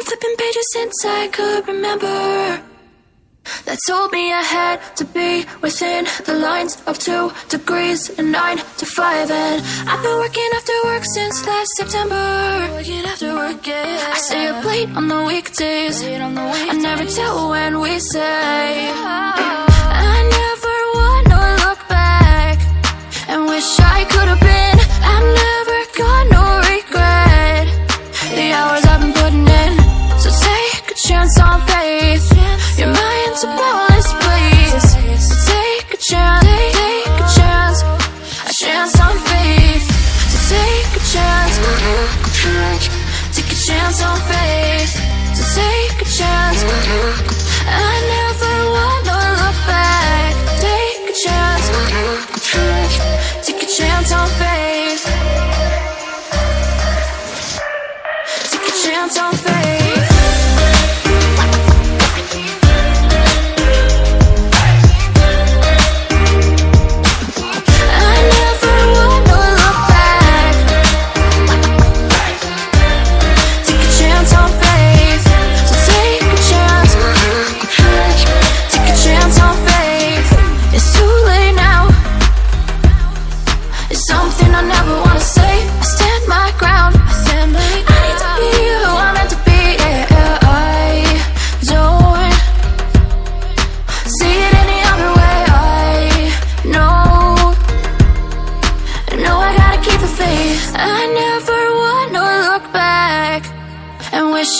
been flipping pages since I could remember, that told me I had to be within the lines of 2 degrees and 9 to 5. And I've been working after work since last September. Working after work, yeah. I stay up late on the weekdays. I never tell when we say. I never wanna look back and wish I could have been. I've never got no regret. The hours I've been putting in, so take a chance on faith. Your mind's a bonus, please. So take a chance, take a chance, a chance on faith. So take a chance, take a chance on faith. So take a chance. I never wanna look back. Take a chance, take a chance on faith. Take a chance on faith.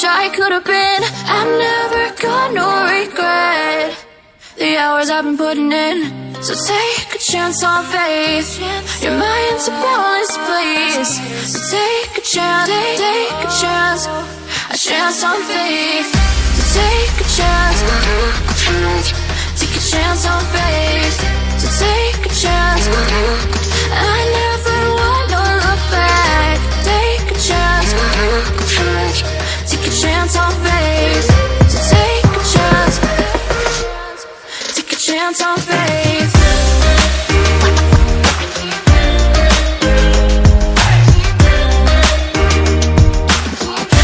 I could have been. I've never got no regret. The hours I've been putting in, so take a chance on faith. Your mind's a bonus, please. So take a chance, take a chance, a chance on faith. So take a chance, take a chance on faith. So take a chance. I never wanna look back. Take a chance, take a chance on faith. So take a chance, take a chance on faith.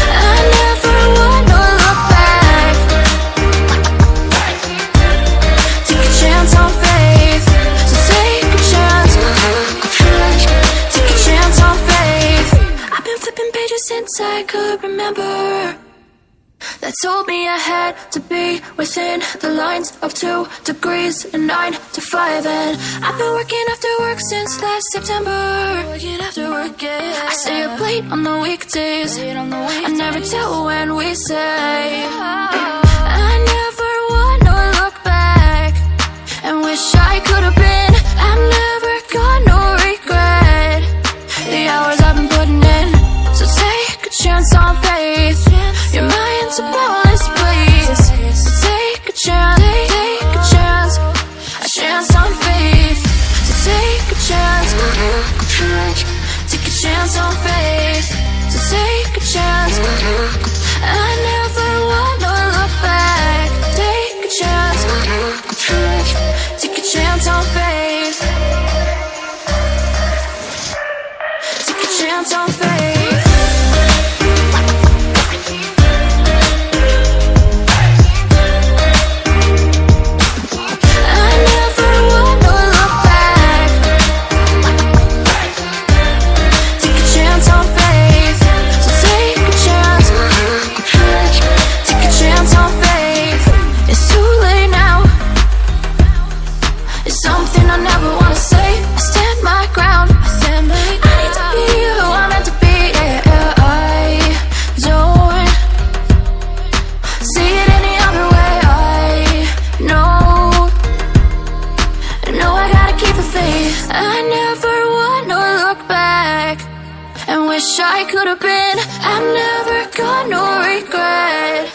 I never wanna look back. Take a chance on faith. So take a chance, take a chance on faith. I've been flipping pages since I could remember, that told me I had to be within the lines of 2 degrees and 9 to 5. And I've been working after work since last September. Working after work, yeah. I stay up late on the weekdays. I never tell when we say. I never wanna look back and wish I could have been. I've never got no regret. The hours I've been putting in, so take a chance on faith. Your mind's a bonus, please. So take a chance, take a chance, a chance on faith. So take a chance, take a chance on faith. So take a chance. I never wanna look back. Take a chance, take a chance on faith. Take a chance on faith. I never wanna look back and wish I could have been. I've never got no regret.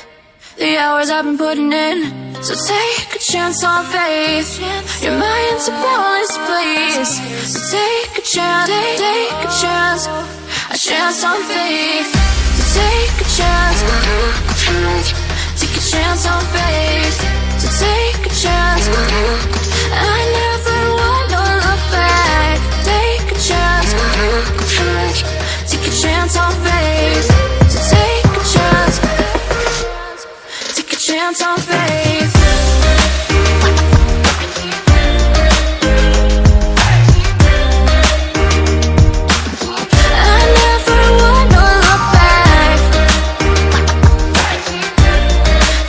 The hours I've been putting in, so take a chance on faith. Your mind's a bonus, please. So take a chance, take a chance, a chance on faith. So take a chance, take a chance on faith. So take a chance. I never wanna look back. Take a chance, take a chance on faith. So take a chance. chance on faith. I never wanna look back.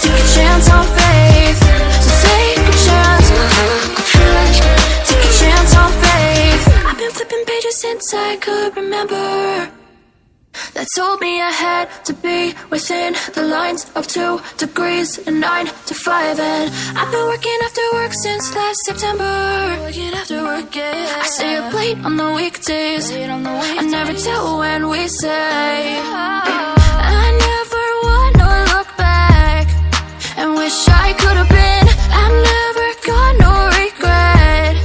Take a chance on faith. So take a chance. Take a chance on faith. I've been flipping pages since I could remember. That told me I had to be within the lines of 2 degrees and 9 to 5. And I've been working after work since last September. Working after work, yeah. I stay up late on the weekdays. I never tell when we say. I never wanna look back and wish I could have been. I'm never gonna regret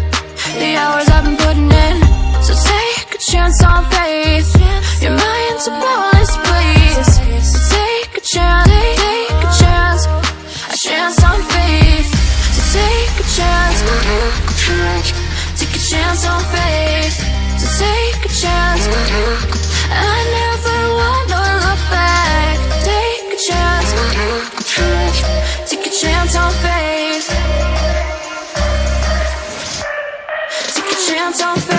the hours I've been putting in. So take a chance on faith. Your mind's a bonus, please. So take a chance, take a chance on faith. So take a chance, take a chance on faith. So take a chance. I never wanna look back. Take a chance, take a chance on faith. Take a chance on faith.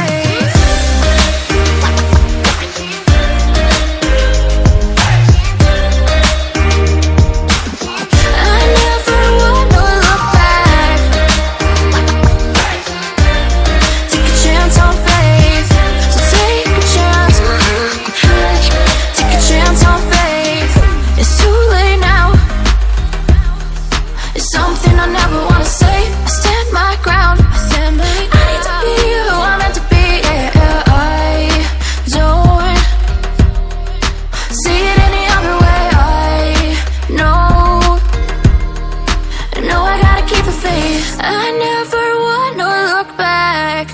I never wanna look back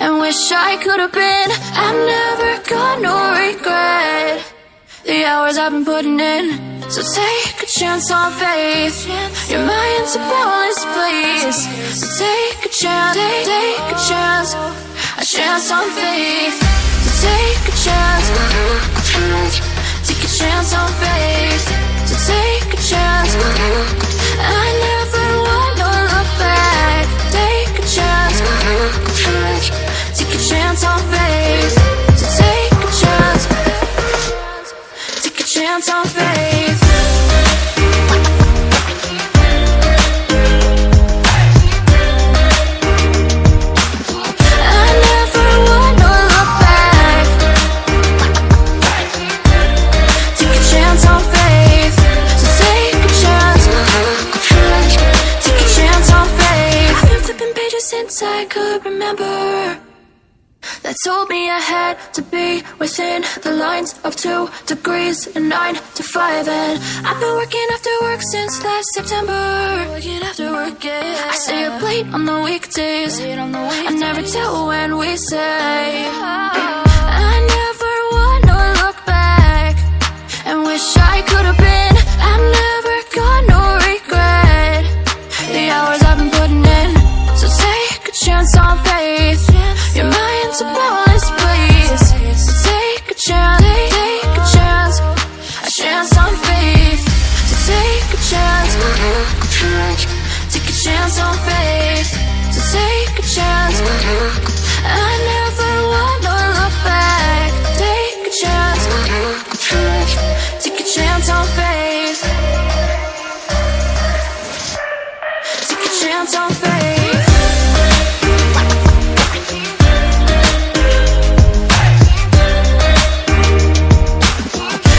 and wish I could have been. I'm never gonna regret the hours I've been putting in. So take a chance on faith. Your mind's a bonus, please. So take a chance, take a chance on faith. So take a chance, take a chance on faith. So take a chance. I never wanna look back. Take a chance, take a chance on faith. So take a chance, take a chance on faith. I never wanna look back. Take a chance on faith. So take a chance, take a chance on faith. I've been flipping pages since I could remember. That told me I had to be within the lines of 2 degrees and 9 to 5. And I've been working after work since last September. Working after work, yeah. I stay up late on the weekdays. I never tell when we say. I never wanna look back and wish I could have been. I'm never gonna regret the hours I've been putting in. So take a chance on faith. Your mind's a bonus, please. So take a chance, take a chance on faith. So take a chance, take a chance on faith. So take a chance. I never wanna look back. Take a chance, take a chance on faith. Take a chance on faith.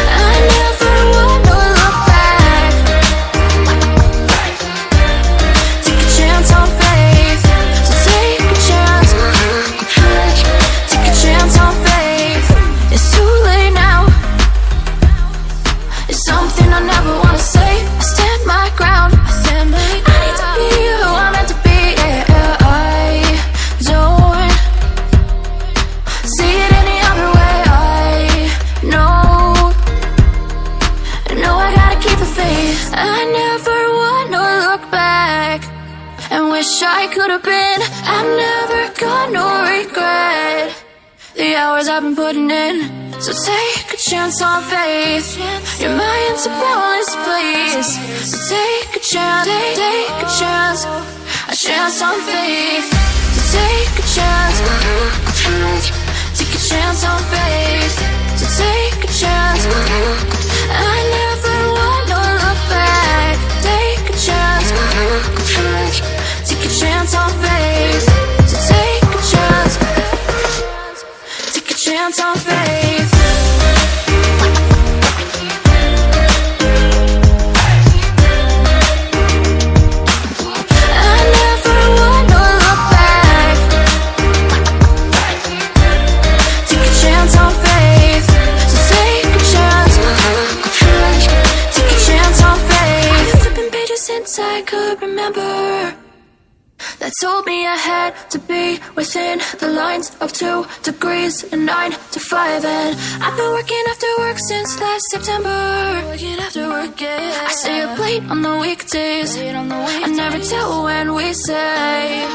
I never wanna look back. Take a chance on faith. So take a chance, take a chance on faith. It's too late now. It's something I never wanna say. I stand my ground. I need to be who I'm meant to be. Yeah, I don't see it any other way. I know I gotta keep the faith. I never wanna look back and wish I could have been. I'm never gonna regret the hours I've been putting in. So take a chance on faith. Your mind's a bonus, please. face. So take a chance, take a chance, a chance on faith. So take a chance, take a chance on faith. So take a chance, I never want to look back. Take a chance, take a chance on faith. So take a chance, take a chance on faith. I never want to look back. Take a chance on faith. So take a chance, take a chance on faith. I've been flipping pages since I could remember, that told me I had to be within the lines of 2 degrees and 9 to 5. And I've been working after work since last September. Working after work, yeah. I stay up late on the weekdays. I never tell when we say